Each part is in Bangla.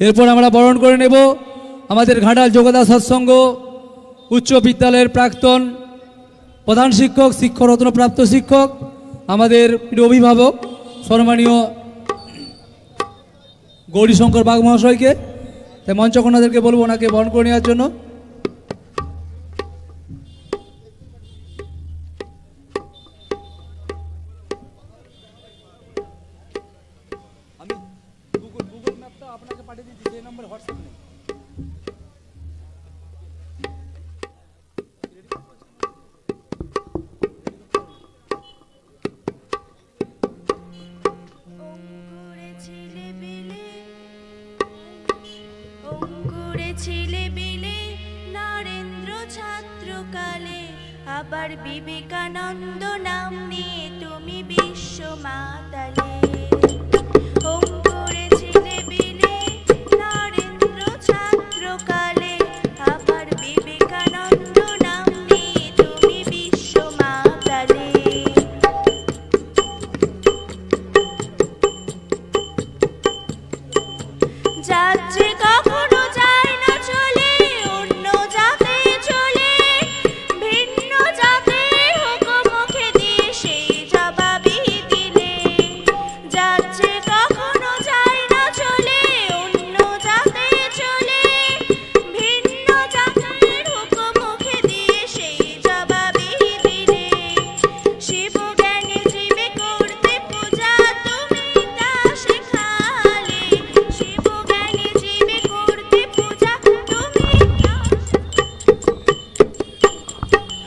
এরপর আমরা বরণ করে নেব আমাদের ঘাটাল যোগদা সৎসঙ্গ উচ্চ বিদ্যালয়ের প্রাক্তন প্রধান শিক্ষক, শিক্ষরত্ন প্রাপ্ত শিক্ষক, আমাদের প্রিয় অভিভাবক সম্মানীয় গৌরীশঙ্কর বাগ মহাশয়কে। তাই মঞ্চকন্যাদেরকে বলবো ওনাকে বরণ করে নেওয়ার জন্য। গুগল ম্যাপটা আপনাকে পাঠিয়ে দিচ্ছি, যে নম্বর হোয়াটসঅ্যাপ নেই। নরেন্দ্র ছাত্রকালে আবার বিবেকানন্দ নাম নিয়ে তুমি বিশ্ব মাতালে। অঙ্কুরেছিলে বিলে নরেন্দ্র ছাত্রকালে আবার বিবেকানন্দ নাম নিয়ে তুমি বিশ্ব মাতালে। যাচ্ছে কখনো যায় না চলে অন্য জাতে চলে, ভিন্ন জাতে হোক মুখে দিয়ে সেই জবাবই দিলে। যাচ্ছে কখনো যায় না চলে অন্য জাতে চলে, ভিন্ন জাতের হোক মুখে দিয়ে সেই জবাবই দিলে। শিব জ্ঞানী জীবে করতে পূজা তুমি তা শেখালে। শিব জ্ঞানী জীবে করতে পূজা তুমি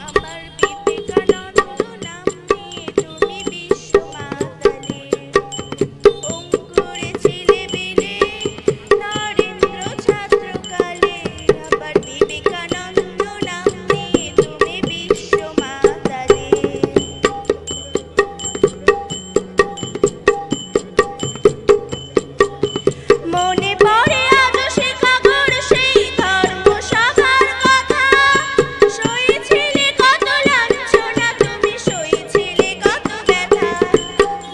আমার বিবেকানন্দ নাম নিয়ে তুমি বিশ্ব মাতালে। অঙ্কুরেছিলে বিলে নরেন্দ্র ছাত্রকালে আবার বিবেকানন্দ নাম নিয়ে তুমি বিশ্ব মাতালে। মনে পড়ে আজও সে খবর সেই ধর্মসভার কথা, সইছিলে কত লাঞ্ছনা তুমি সইছিলে কত ব্যথা।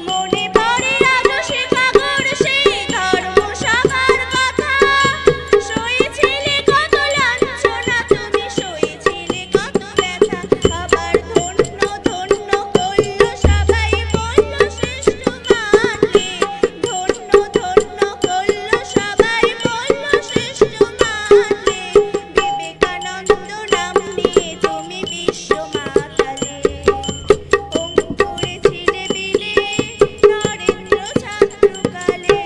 মনে পড়ে আজও সে খবর সেই ধর্মসভার কথা, সইছিলে কত লাঞ্ছনা তুমি সইছিলে কত ব্যথা। আবার ধন্য ধন্য করল সবাই বলল শ্রেষ্ঠ মানলে। ধন্য ধন্য করল সবাই বলল শ্রেষ্ঠ মানলে। বিবেকানন্দ নাম নিয়ে তুমি বিশ্ব মাতালে। অঙ্কুরেছিলে বিলে নরেন্দ্র ছাত্রকালে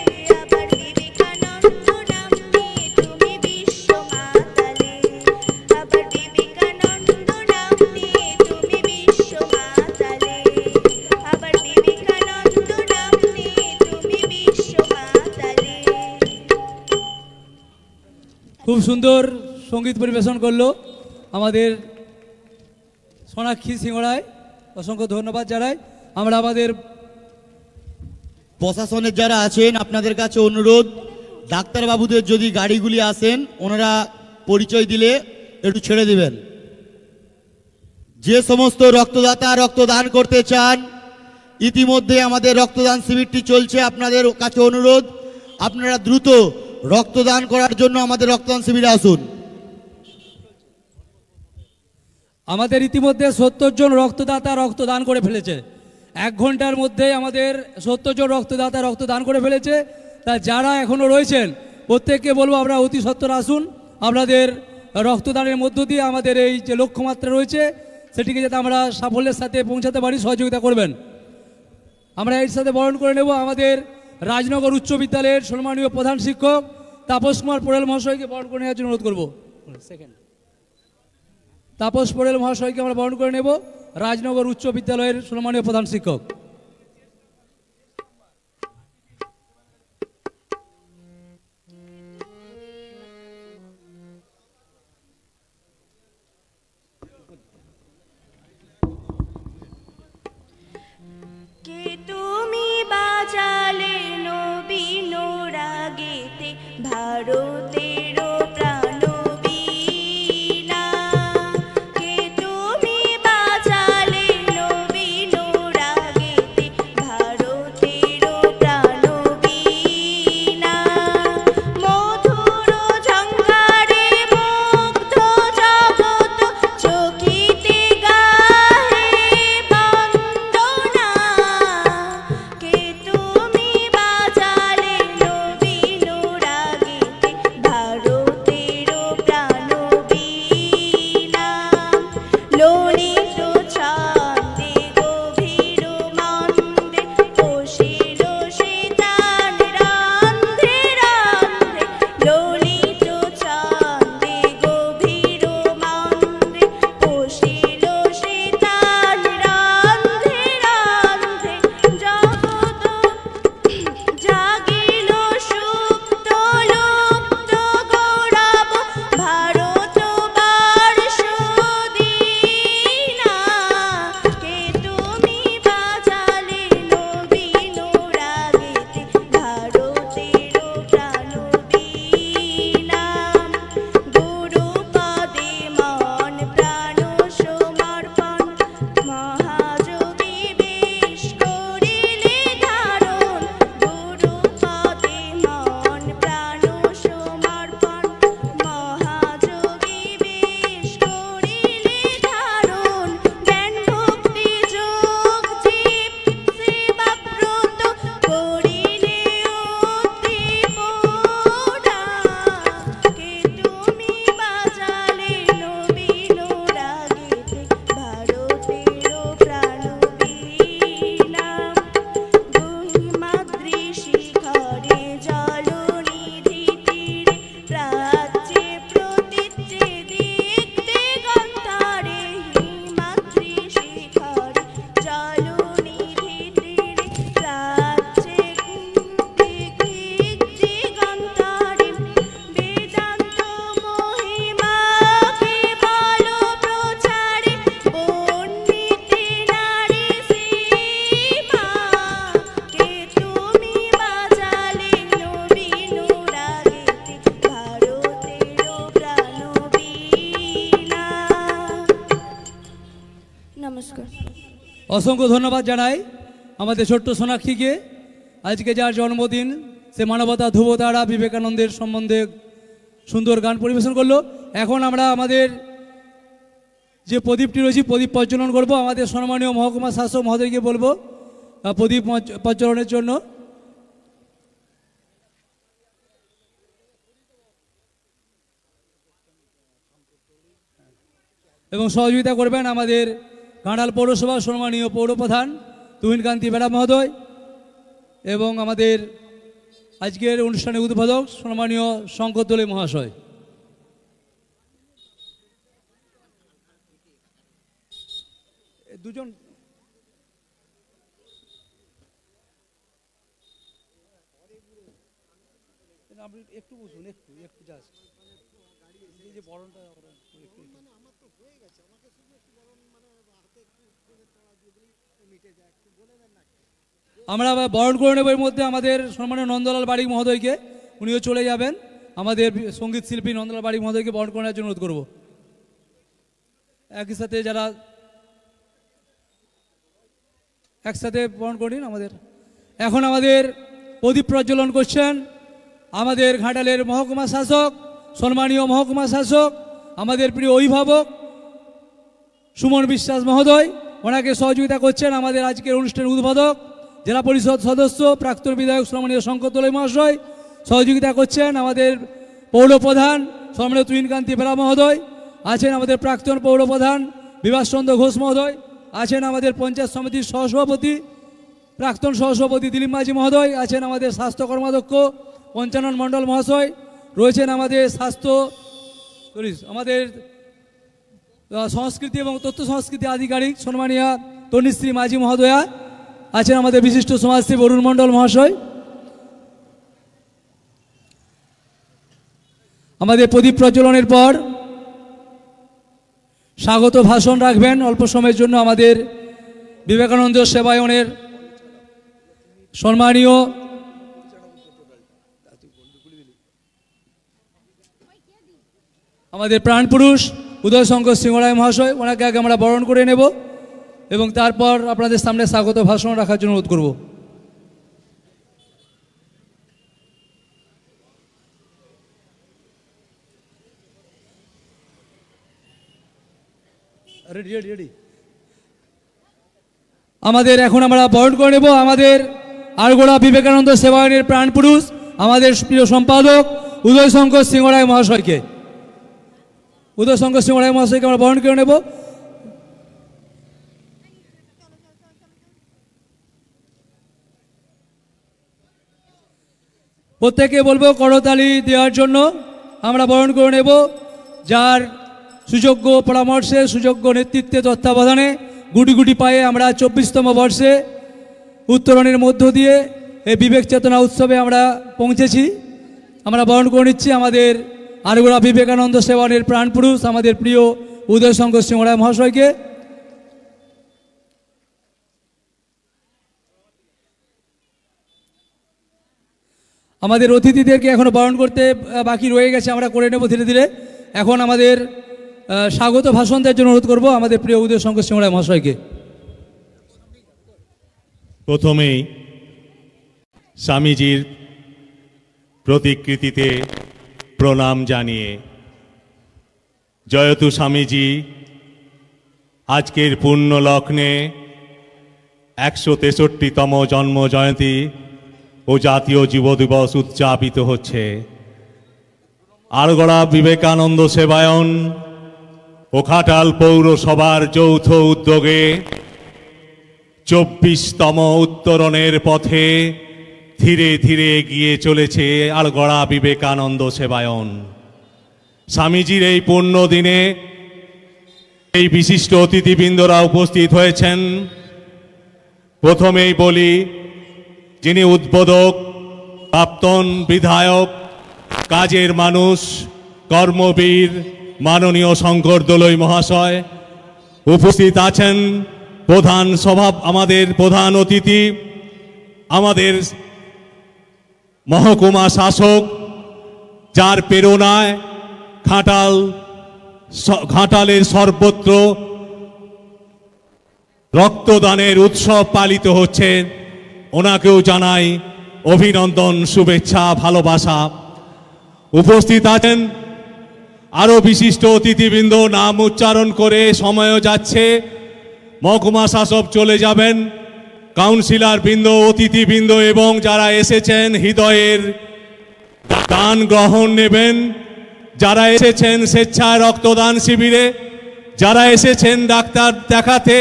আবার বিবেকানন্দ নাম নিয়ে তুমি বিশ্ব মাতালে। আবার বিবেকানন্দ নাম নিয়ে তুমি বিশ্ব মাতালে। আবার বিবেকানন্দ নাম নিয়ে তুমি বিশ্ব মাতালে। খুব সুন্দর সঙ্গীত পরিবেশন করলো আমাদের সোনাক্ষী সিংহরায়, অসংখ্য ধন্যবাদ জানাই। আমরা আমাদের প্রশাসনের যারা আছেন আপনাদের কাছে অনুরোধ, ডাক্তারবাবুদের যদি গাড়িগুলি আসেন ওনারা পরিচয় দিলে একটু ছেড়ে দিবেন। যে সমস্ত রক্তদাতা রক্তদান করতে চান, ইতিমধ্যে আমাদের রক্তদান শিবিরটি চলছে, আপনাদের কাছে অনুরোধ আপনারা দ্রুত রক্তদান করার জন্য আমাদের রক্তদান শিবিরে আসুন। আমাদের ইতিমধ্যে 70 জন রক্তদাতা রক্তদান করে ফেলেছে। 1 ঘন্টার মধ্যে আমাদের 70 জন রক্তদাতা রক্তদান করে ফেলেছে। তা যারা এখনও রয়েছেন প্রত্যেককে বলবো আপনারা অতি সত্বর আসুন। আপনাদের রক্তদানের মধ্য দিয়ে আমাদের এই যে লক্ষ্যমাত্রা রয়েছে সেটিকে যাতে আমরা সাফল্যের সাথে পৌঁছাতে পারি, সহযোগিতা করবেন। আমরা এর সাথে বরণ করে নেব আমাদের রাজনগর উচ্চ বিদ্যালয়ের সম্মানীয় প্রধান শিক্ষক তাপস কুমার পোড়েল মহাশয়কে বরণ করে নেওয়ার জন্য অনুরোধ করব। তাপস পোড়েল মহাশয়কে আমরা বরণ করে নেব, রাজনগর উচ্চ বিদ্যালয়ের সম্মানীয় প্রধান শিক্ষক। কে তুমি বাজালে নবীন রাগেতে ভারতের প্রাণবীণা। কে তুমি বাজালে নবীন রাগে অসংখ্য ধন্যবাদ জানাই আমাদের ছোট্ট সোনাক্ষীকে, আজকে যার জন্মদিন, সে মানবতা ধ্রুবতারা বিবেকানন্দের সম্বন্ধে সুন্দর গান পরিবেশন করলো। এখন আমরা আমাদের যে প্রদীপটি রয়েছে প্রদীপ প্রজ্বলন করব। আমাদের সম্মানীয় মহকুমা শাসক মহোদয়কে বলবো প্রদীপ প্রজ্বলনের জন্য। এবং সহযোগিতা করবেন আমাদের কাঁঠাল পৌরসভা সম্মানীয় পৌরপ্রধান তুহিনকান্তি বেড়া মহোদয় এবং আমাদের আজকের অনুষ্ঠানের উদ্বোধক সম্মানীয় শঙ্কর দোলে মহাশয়। দুজন একটু বুঝুন, একটু একটু জাস্ট যে বরণটা আমরা বরণ করে নেব। এর মধ্যে আমাদের সম্মানীয় নন্দলাল বারিক মহোদয়কে, উনিও চলে যাবেন। আমাদের সঙ্গীত শিল্পী নন্দলাল বারিক মহোদয়কে বরণ করার জন্য অনুরোধ করব। একই সাথে যারা একসাথে বরণ করিন আমাদের। এখন আমাদের প্রদীপ প্রজ্বলন করছেন আমাদের ঘাটালের মহকুমা শাসক, সম্মানীয় মহকুমা শাসক, আমাদের প্রিয় অভিভাবক সুমন বিশ্বাস মহোদয়। ওনাকে সহযোগিতা করছেন আমাদের আজকের অনুষ্ঠানের উদ্বোধক জেলা পরিষদ সদস্য প্রাক্তন বিধায়ক সম্মানীয় শঙ্কর দোলে মহাশয়। সহযোগিতা করছেন আমাদের পৌরপ্রধান সম্মানীয় তুহিনকান্তি বেড়া মহোদয়। আছেন আমাদের প্রাক্তন পৌরপ্রধান বিভাসচন্দ্র ঘোষ মহোদয়। আছেন আমাদের পঞ্চায়েত সমিতির সহসভাপতি প্রাক্তন সহসভাপতি দিলীপ মাঝি মহোদয়। আছেন আমাদের স্বাস্থ্য কর্মাধ্যক্ষ পঞ্চানন মণ্ডল মহাশয়। রয়েছেন আমাদের আমাদের সংস্কৃতি এবং তথ্য সংস্কৃতি আধিকারিক সম্মানীয়া তনুশ্রী মাঝি মহোদয়া। আছেন আমাদের বিশিষ্ট সমাজসেবী অরুণ মণ্ডল মহাশয়। আমাদের প্রদীপ প্রজ্বলনের পর স্বাগত ভাষণ রাখবেন অল্প সময়ের জন্য আমাদের বিবেকানন্দ সেবায়নের সম্মানীয় আমাদের প্রাণপুরুষ উদয়শঙ্কর সিংহরায় মহাশয়। ওনাকে আগে আমরা বরণ করে নেব এবং তারপর আপনাদের সামনে স্বাগত ভাষণ রাখার জন্য অনুরোধ করব। আমাদের এখন আমরা বরণ করে নেব আমাদের আরগোড়া বিবেকানন্দ সেবায়নের প্রাণপুরুষ আমাদের প্রিয় সম্পাদক উদয়শঙ্কর সিংহরায় মহাশয়কে। উদয়শঙ্কর সিংহরায় মহাশয়কে আমরা বরণ করে নেব। প্রত্যেকে বলবো করতালি দেওয়ার জন্য। আমরা বরণ করে নেব যার সুযোগ্য পরামর্শে সুযোগ্য নেতৃত্বে তত্ত্বাবধানে গুটি গুটি পায়ে আমরা 24তম বর্ষে উত্তরণের মধ্য দিয়ে এই বিবেক চেতনা উৎসবে আমরা পৌঁছেছি। আমরা বরণ করে নিচ্ছি আমাদের আরগোড়া বিবেকানন্দ সেবায়নের প্রাণপুরুষ আমাদের প্রিয় উদয়শঙ্কর সিংহরায় মহাশয়কে। আমাদের অতিথিদেরকে এখনো বরণ করতে বাকি রয়ে গেছে, আমরা করে নেব ধীরে ধীরে। এখন আমাদের স্বাগত ভাষণ দেওয়ার জন্য অনুরোধ করব আমাদের প্রিয় উদয়শঙ্কর সিংহরায় মহাশয়কে। প্রথমেই স্বামীজির প্রতিকৃতিতে প্রণাম জানিয়ে জয়তু স্বামীজি আজকের পূর্ণ লগ্নে 163তম জন্ম জয়ন্তী ও জাতীয় যুব দিবস উদযাপিত হচ্ছে। আরগোড়া বিবেকানন্দ সেবায়ন ও ঘাটাল পৌরসভার যৌথ উদ্যোগে 24তম উত্তরণের পথে ধীরে ধীরে এগিয়ে চলেছে আরগোড়া বিবেকানন্দ সেবায়ন। স্বামীজির এই পুণ্য দিনে এই বিশিষ্ট অতিথিবৃন্দরা উপস্থিত হয়েছেন। প্রথমেই বলি, যিনি উদ্বোধক, প্রাক্তন বিধায়ক, কাজের মানুষ, কর্মবীর মাননীয় শঙ্কর দোলই মহাশয়। উপস্থিত আছেন আমাদের প্রধান অতিথি আমাদের মহকুমা শাসক, যার প্রেরণায় ঘাটালের সর্বত্র রক্তদানের উৎসব পালিত হচ্ছে, ওনাকেও জানাই অভিনন্দন, শুভেচ্ছা, ভালোবাসা। উপস্থিত আছেন আরও বিশিষ্ট অতিথিবৃন্দ, নাম উচ্চারণ করে সময়ও যাচ্ছে, মহকুমা শাসক চলে যাবেন, কাউন্সিলর বৃন্দ, অতিথিবৃন্দ এবং যারা এসেছেন হৃদয়ের দান গ্রহণ নেবেন, যারা এসেছেন স্বেচ্ছায় রক্তদান শিবিরে, যারা এসেছেন ডাক্তার দেখাতে,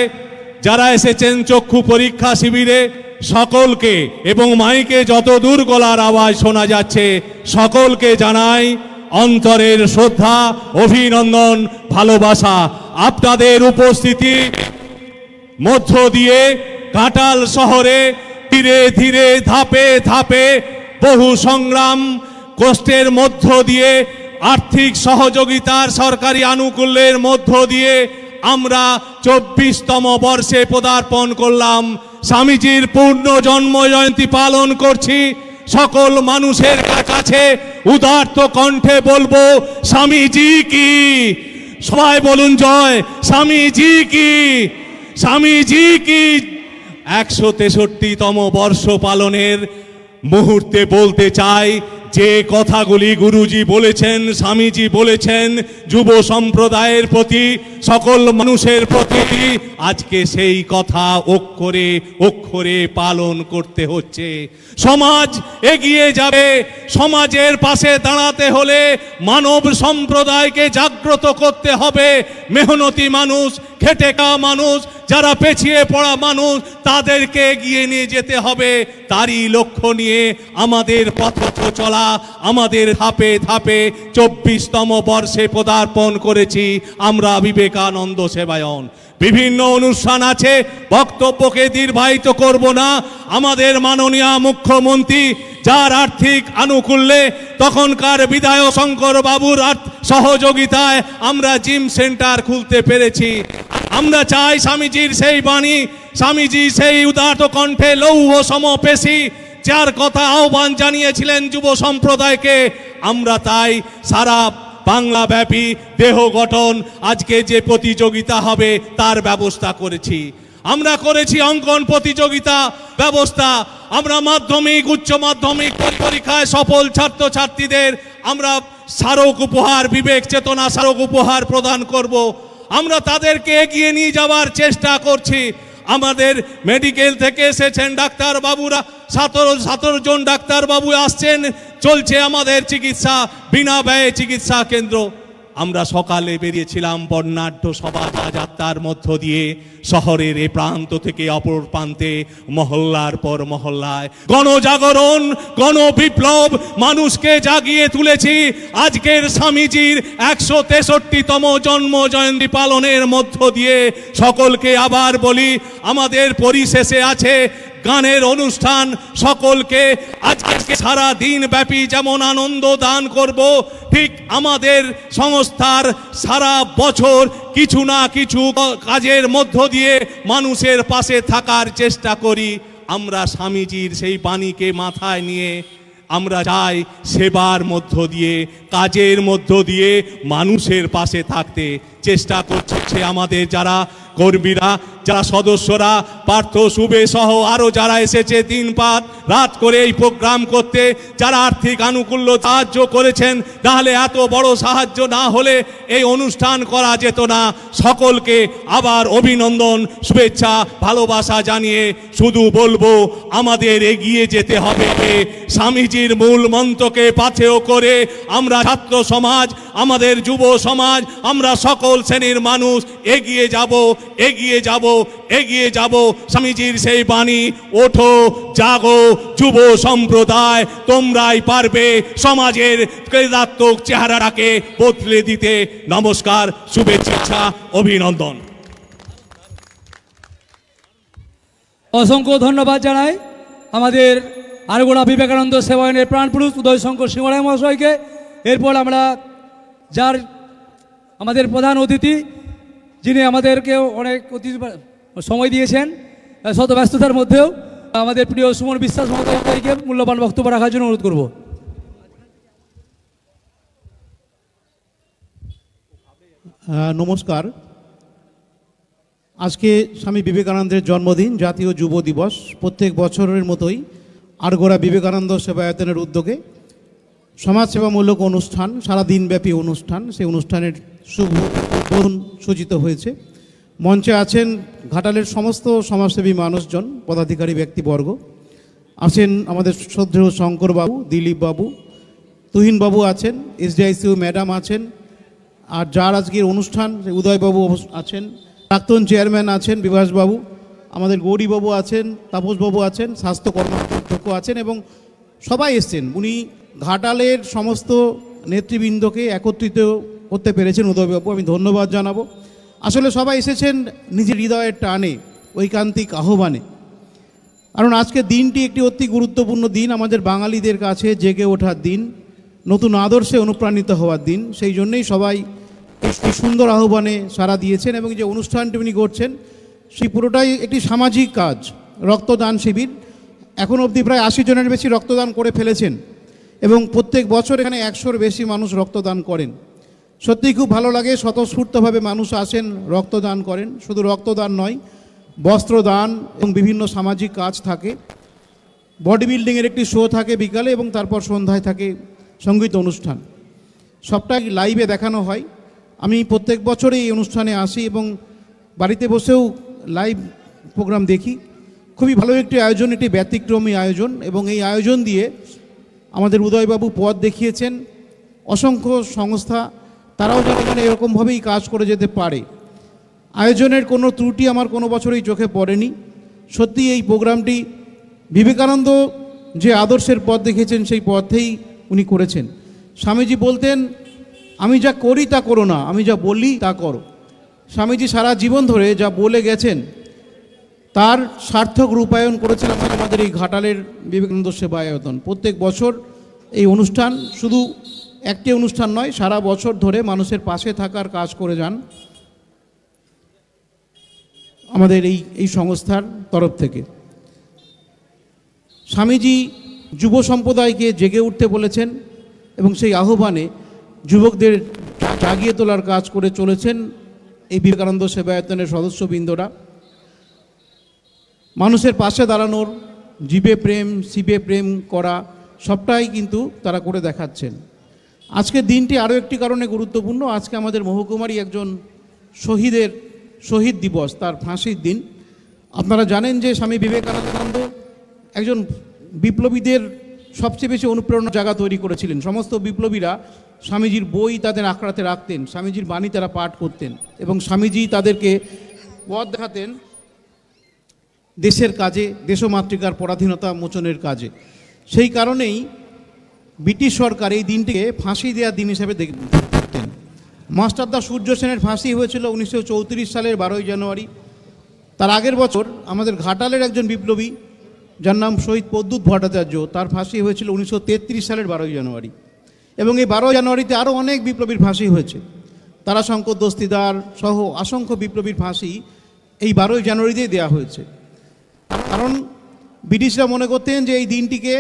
যারা এসেছেন চক্ষু পরীক্ষা শিবিরে, সকলকে এবং মাইকে যত দূর গলার আওয়াজ শোনা যাচ্ছে সকলকে জানাই অন্তরের শ্রদ্ধা, অভিনন্দন, ভালোবাসা। আপনাদের উপস্থিতি মধ্য দিয়ে ঘাটাল শহরে ধীরে ধীরে ধাপে ধাপে বহু সংগ্রাম কষ্টের মধ্য দিয়ে, আর্থিক সহযোগিতার সরকারি আনুকূল্যের মধ্য দিয়ে আমরা 24তম বর্ষে পদার্পণ করলাম। স্বামীজির পূর্ণ জন্ম জয়ন্তী পালন করছি। সকল মানুষের কাছে উদার্ত কণ্ঠে বলবো, স্বামীজি কি! সবাই বলুন জয় স্বামীজি কি, স্বামীজি কি। 163তম বর্ষ পালনের মুহূর্তে বলতে চাই, যে কথাগুলি গুরুজি বলেছেন, স্বামীজি বলেছেন যুব সম্প্রদায়ের প্রতি, সকল মানুষের প্রতি, আজকে সেই কথা অক্ষরে অক্ষরে পালন করতে হচ্ছে। সমাজ এগিয়ে যাবে, সমাজের পাশে দাঁড়াতে হলে মানব সম্প্রদায়কে জাগ্রত করতে হবে। মেহনতি মানুষ, খেটে খাওয়া মানুষ, যারা পেছিয়ে পড়া মানুষ, তাদেরকে এগিয়ে নিয়ে যেতে হবে। তারই লক্ষ্য নিয়ে আমাদের পথ চলা, আমাদের ধাপে ধাপে 24তম বর্ষে পদার্পণ করেছি আমরা বিবেকানন্দ সেবায়ন। বিভিন্ন অনুষ্ঠান আছে, বক্তব্যকে দীর্ঘায়িত করব না। আমাদের মাননীয় মুখ্যমন্ত্রী যার আর্থিক আনুকূল্যে, তখনকার বিধায়ক শঙ্কর বাবুর সহযোগিতায় আমরা জিম সেন্টার খুলতে পেরেছি। আমরা চাই স্বামীজির সেই বাণী, স্বামীজি সেই উদাত্ত কণ্ঠে লৌহ সমপেশী যার কথা আহ্বান জানিয়েছিলেন যুব সম্প্রদায়কে, আমরা তাই সারা বাংলা ব্যাপী দেহ গঠন আজকে যে প্রতিযোগিতা হবে তার ব্যবস্থা করেছি। আমরা করেছি অঙ্কন প্রতিযোগিতা ব্যবস্থা। আমরা মাধ্যমিক, উচ্চ মাধ্যমিক পরীক্ষায় সফল ছাত্রছাত্রীদের আমরা স্মারক উপহার, বিবেক চেতনা স্মারক উপহার প্রদান করব। আমরা তাদেরকে এগিয়ে নিয়ে যাওয়ার চেষ্টা করছি। আমাদের মেডিকেল থেকে এসেছেন ডাক্তার বাবুরা, 17 জন ডাক্তার বাবু আসছেন, চলছে আমাদের চিকিৎসা, বিনা ব্যয়ে চিকিৎসা কেন্দ্র। আমরা সকালে বেরিয়েছিলাম বর্ণাঢ্য শোভাযাত্রার মধ্য দিয়ে শহরের এ প্রান্ত থেকে অপর প্রান্তে, মহল্লার পর মহল্লায় গণজাগরণ, গণবিপ্লব, মানুষকে জাগিয়ে তুলেছি। আজকের স্বামীজির 163তম জন্ম জয়ন্তী পালনের মধ্য দিয়ে সকলকে আবার বলি, আমাদের পরিশেষে আছে গানের অনুষ্ঠান। সকলকে আজকে সারা দিন ব্যাপী যেমন আনন্দ দান করব, ঠিক আমাদের সংস্থার সারা বছর কিছু না কিছু কাজের মধ্য দিয়ে মানুষের পাশে থাকার চেষ্টা করি। আমরা স্বামীজির সেই বাণীকে মাথায় নিয়ে আমরা চাই সেবার মধ্য দিয়ে, কাজের মধ্য দিয়ে মানুষের পাশে থাকতে চেষ্টা করছে আমাদের যারা কর্মীরা, যারা সদস্যরা, পার্থ, শুভে সহ আরও যারা এসেছে দিন রাত করে এই প্রোগ্রাম করতে, যারা আর্থিক আনুকূল্য সাহায্য করেছেন, তাহলে এত বড় সাহায্য না হলে এই অনুষ্ঠান করা যেত না। সকলকে আবার অভিনন্দন, শুভেচ্ছা, ভালোবাসা জানিয়ে শুধু বলবো, আমাদের এগিয়ে যেতে হবে স্বামীজির মূল মন্ত্রকে পাথেয় করে। আমরা ছাত্র সমাজ, আমাদের যুব সমাজ, আমরা সকল শ্রেণীর মানুষ এগিয়ে যাব, এগিয়ে যাব, এগিয়ে যাব। স্বামীজির সেই বাণী, ওঠো জাগো যুব সম্প্রদায়, তোমরাই পারবে সমাজের ক্রেদাত্মক চেহারাটাকে বদলে দিতে। নমস্কার, শুভেচ্ছা, অভিনন্দন। অসংখ্য ধন্যবাদ জানাই আমাদের আরগোড়া বিবেকানন্দ সেবায়নের প্রাণপুরুষ উদয় শঙ্কর সিংহরায় মহাশয়কে। এরপর আমরা যার আমাদের প্রধান অতিথি, যিনি আমাদেরকে অনেক সময় দিয়েছেন শত ব্যস্ততার মধ্যেও, আমাদের প্রিয় সুমন বিশ্বাস মহোদয়কে মূল্যবান বক্তব্য রাখার জন্য অনুরোধ করব। নমস্কার। আজকে স্বামী বিবেকানন্দের জন্মদিন, জাতীয় যুব দিবস। প্রত্যেক বছরের মতোই আরগোড়া বিবেকানন্দ সেবায়তনের উদ্যোগে সমাজসেবামূলক অনুষ্ঠান, সারা দিনব্যাপী অনুষ্ঠান, সেই অনুষ্ঠানের শুভ উদ্বোধন সূচিত হয়েছে। মঞ্চে আছেন ঘাটালের সমস্ত সমাজসেবী মানুষজন, পদাধিকারী ব্যক্তিবর্গ। আছেন আমাদের শ্রদ্ধেয় শঙ্করবাবু, দিলীপবাবু, তুহিনবাবু আছেন, এসডিআইসিউ ম্যাডাম আছেন, আর যার আজকের অনুষ্ঠান উদয়বাবু আছেন, প্রাক্তন চেয়ারম্যান আছেন বিভাসবাবু, আমাদের গৌরীবাবু আছেন, তাপসবাবু আছেন, স্বাস্থ্য কর্মাধ্যক্ষ আছেন, এবং সবাই এসছেন। উনি ঘাটালের সমস্ত নেতৃবৃন্দকে একত্রিত করতে পেরেছেন উদয়বাবু, আমি ধন্যবাদ জানাবো। আসলে সবাই এসেছেন নিজের হৃদয়ের টানে, ঐকান্তিক আহ্বানে। কারণ আজকের দিনটি একটি অতি গুরুত্বপূর্ণ দিন, আমাদের বাঙালিদের কাছে জেগে ওঠার দিন, নতুন আদর্শে অনুপ্রাণিত হওয়ার দিন। সেই জন্যই সবাই এই সুন্দর আহ্বানে সাড়া দিয়েছেন, এবং যে অনুষ্ঠানটি উনি করছেন সেই পুরোটাই একটি সামাজিক কাজ, রক্তদান শিবির। এখন অবধি প্রায় 80 জনের বেশি রক্তদান করে ফেলেছেন, এবং প্রত্যেক বছর এখানে 100-র বেশি মানুষ রক্তদান করেন। সত্যিই খুব ভালো লাগে, স্বতঃস্ফূর্তভাবে মানুষ আসেন, রক্তদান করেন। শুধু রক্তদান নয়, বস্ত্রদান এবং বিভিন্ন সামাজিক কাজ থাকে। বডি বিল্ডিংয়ের একটি শো থাকে বিকালে, এবং তারপর সন্ধ্যায় থাকে সঙ্গীত অনুষ্ঠান। সবটাই লাইভে দেখানো হয়। আমি প্রত্যেক বছরই এই অনুষ্ঠানে আসি এবং বাড়িতে বসেও লাইভ প্রোগ্রাম দেখি। খুবই ভালো একটি আয়োজন, একটি ব্যতিক্রমী আয়োজন, এবং এই আয়োজন দিয়ে আমাদের উদয়বাবু পথ দেখিয়েছেন। অসংখ্য সংস্থা তারাও যেন এখানে এরকমভাবেই কাজ করে যেতে পারে। আয়োজনের কোনো ত্রুটি আমার কোনো বছরই চোখে পড়েনি। সত্যি এই প্রোগ্রামটি বিবেকানন্দ যে আদর্শের পথ দেখেছেন সেই পথেই উনি করেছেন। স্বামীজি বলতেন, আমি যা করি তা করো না, আমি যা বলি তা করো। স্বামীজি সারা জীবন ধরে যা বলে গেছেন তার সার্থক রূপায়ণ করেছেন আমাদের এই ঘাটালের বিবেকানন্দ সেবায়তন। প্রত্যেক বছর এই অনুষ্ঠান শুধু একটি অনুষ্ঠান নয়, সারা বছর ধরে মানুষের পাশে থাকার কাজ করে যান আমাদের এই সংস্থার তরফ থেকে। স্বামীজি যুব সম্প্রদায়কে জেগে উঠতে বলেছেন, এবং সেই আহ্বানে যুবকদের জাগিয়ে তোলার কাজ করে চলেছেন এই বিবেকানন্দ সেবায়তনের সদস্যবৃন্দরা। মানুষের পাশে দাঁড়ানোর, জীবে প্রেম শিবে প্রেম করা, সবটাই কিন্তু তারা করে দেখাচ্ছেন। আজকের দিনটি আরও একটি কারণে গুরুত্বপূর্ণ। আজকে আমাদের মহকুমারই একজন শহীদ দিবস, তার ফাঁসির দিন। আপনারা জানেন যে স্বামী বিবেকানন্দ একজন বিপ্লবীদের সবচেয়ে বেশি অনুপ্রেরণার জায়গা তৈরি করেছিলেন। সমস্ত বিপ্লবীরা স্বামীজির বই তাদের আঁকড়াতে রাখতেন, স্বামীজির বাণী তারা পাঠ করতেন, এবং স্বামীজি তাদেরকে পথ দেখাতেন দেশের কাজে, দেশমাতৃকার পরাধীনতা মোচনের কাজে। সেই কারণেই ব্রিটিশ সরকার এই দিনটিকে ফাঁসি দেওয়ার দিন হিসেবে দেখতেন। মাস্টারদা সূর্য সেনের ফাঁসি হয়েছিল 1934 সালের 12ই জানুয়ারি। তার আগের বছর আমাদের ঘাটালের একজন বিপ্লবী, যার নাম শহীদ প্রদ্যুৎ ভট্টাচার্য, তার ফাঁসি হয়েছিল 1933 সালের 12ই জানুয়ারি। এবং এই 12 জানুয়ারিতে আরও অনেক বিপ্লবীর ফাঁসি হয়েছে। তারাশঙ্কর দস্তিদার সহ অসংখ্য বিপ্লবীর ফাঁসি এই 12ই জানুয়ারিতেই দেওয়া হয়েছে। কারণ ব্রিটিশরা মনে করতেন যে এই দিনটিকে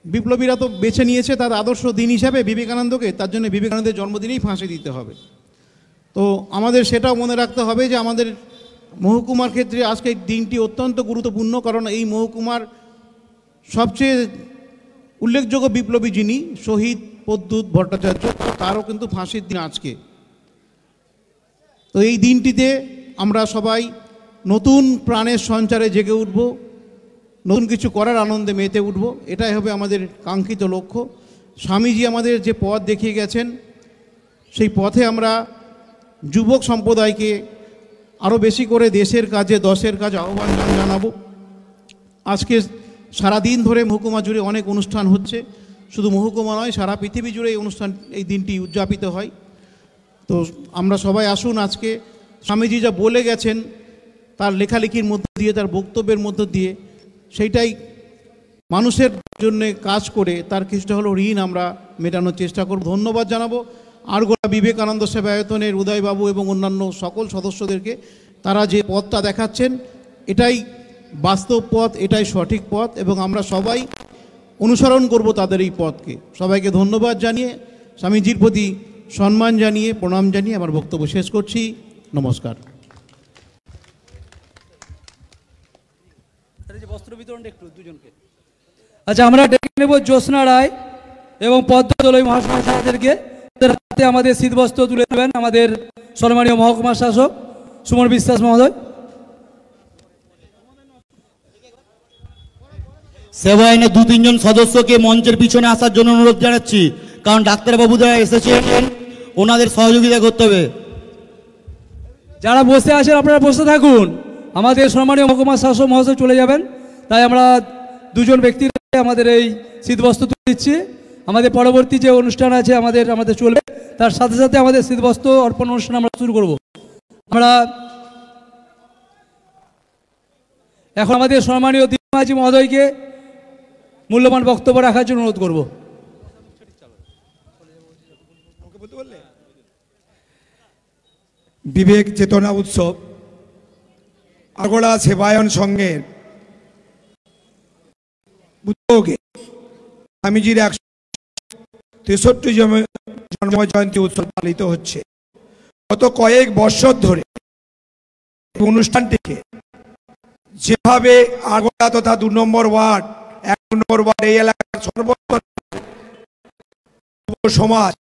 বিপ্লবীরা তো বেছে নিয়েছে তার আদর্শ দিন হিসাবে বিবেকানন্দকে, তার জন্য বিবেকানন্দের জন্মদিনেই ফাঁসি দিতে হবে। তো আমাদের সেটাও মনে রাখতে হবে যে আমাদের মহকুমার ক্ষেত্রে আজকে এই দিনটি অত্যন্ত গুরুত্বপূর্ণ, কারণ এই মহকুমার সবচেয়ে উল্লেখযোগ্য বিপ্লবী যিনি শহীদ প্রদ্যুৎ ভট্টাচার্য, তারও কিন্তু ফাঁসির দিন আজকে। তো এই দিনটিতে আমরা সবাই নতুন প্রাণের সঞ্চারে জেগে উঠব, নতুন কিছু করার আনন্দে মেতে উঠব, এটাই হবে আমাদের কাঙ্ক্ষিত লক্ষ্য। স্বামীজি আমাদের যে পথ দেখিয়ে গেছেন সেই পথে আমরা যুবক সম্প্রদায়কে আরও বেশি করে দেশের কাজে, দশের কাজে আহ্বান জানাবো। আজকে সারাদিন ধরে মহকুমা জুড়ে অনেক অনুষ্ঠান হচ্ছে, শুধু মহকুমা নয় সারা পৃথিবী জুড়ে এই অনুষ্ঠান, এই দিনটি উদযাপিত হয়। তো আমরা সবাই আসুন, আজকে স্বামীজি যা বলে গেছেন তার লেখালেখির মধ্য দিয়ে, তার বক্তব্যের মধ্য দিয়ে, সেইটাই মানুষের জন্য কাজ করে তার কিছুটা হলো ঋণ আমরা মেটানোর চেষ্টা করব। ধন্যবাদ জানাবো আরগোড়া বিবেকানন্দ সেবায়তনের উদয়বাবু এবং অন্যান্য সকল সদস্যদেরকে। তারা যে পথটা দেখাচ্ছেন এটাই বাস্তব পথ, এটাই সঠিক পথ, এবং আমরা সবাই অনুসরণ করব তাদের এই পথকে। সবাইকে ধন্যবাদ জানিয়ে, স্বামীজির প্রতি সম্মান জানিয়ে, প্রণাম জানিয়ে আমার বক্তব্য শেষ করছি। নমস্কার। বস্ত্র বিতরণটা একটু দুজনকে। আচ্ছা, আমরা ডেকে নেব জ্যোৎস্না রায় এবং পদ্ম দলই মহাশয় সাহেবদেরকে। হাতে আমাদের শীতবস্ত্র তুলে দেবেন আমাদের সম্মানীয় মহকুমা শাসক সুমন বিশ্বাস মহোদয়। সেবা আইনের 2-3 জন সদস্যকে মঞ্চের পিছনে আসার জন্য অনুরোধ জানাচ্ছি, কারণ ডাক্তারবাবুরা এসেছেন, ওনাদের সহযোগিতা করতে হবে। যারা বসে আছেন আপনারা বসে থাকুন, আমাদের সম্মানীয় মহকুমা শাসক মহাশয় চলে যাবেন, তাই আমরা দুজন ব্যক্তির আমাদের এই শীতবস্ত্র তুলে দিচ্ছি। আমাদের পরবর্তী যে অনুষ্ঠান আছে আমাদের চলবে, তার সাথে সাথে আমাদের শীতবস্ত্র অর্পণ অনুষ্ঠান আমরা শুরু করব। আমরা এখন আমাদের সম্মানীয় দীপমাঝি মহোদয়কে মূল্যবান বক্তব্য রাখার জন্য অনুরোধ করব। বিবেক চেতনা উৎসব আগড়া সেবায়ন সংঘের উদ্যোগে স্বামীজির 163 জন্ম জয়ন্তী উৎসব পালিত হচ্ছে। গত কয়েক বছর ধরে অনুষ্ঠানটিকে যেভাবে আগড়া তথা 2 নম্বর ওয়ার্ড 1 নম্বর ওয়ার্ড এই এলাকার সর্বস্তর সমাজ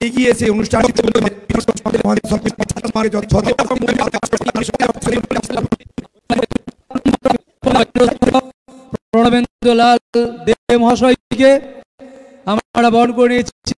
এগিয়ে এসে অনুষ্ঠানটি প্রণবেন্দ্র লাল দেব মহাশয়কে আমরা বরণ করে নিয়েছি।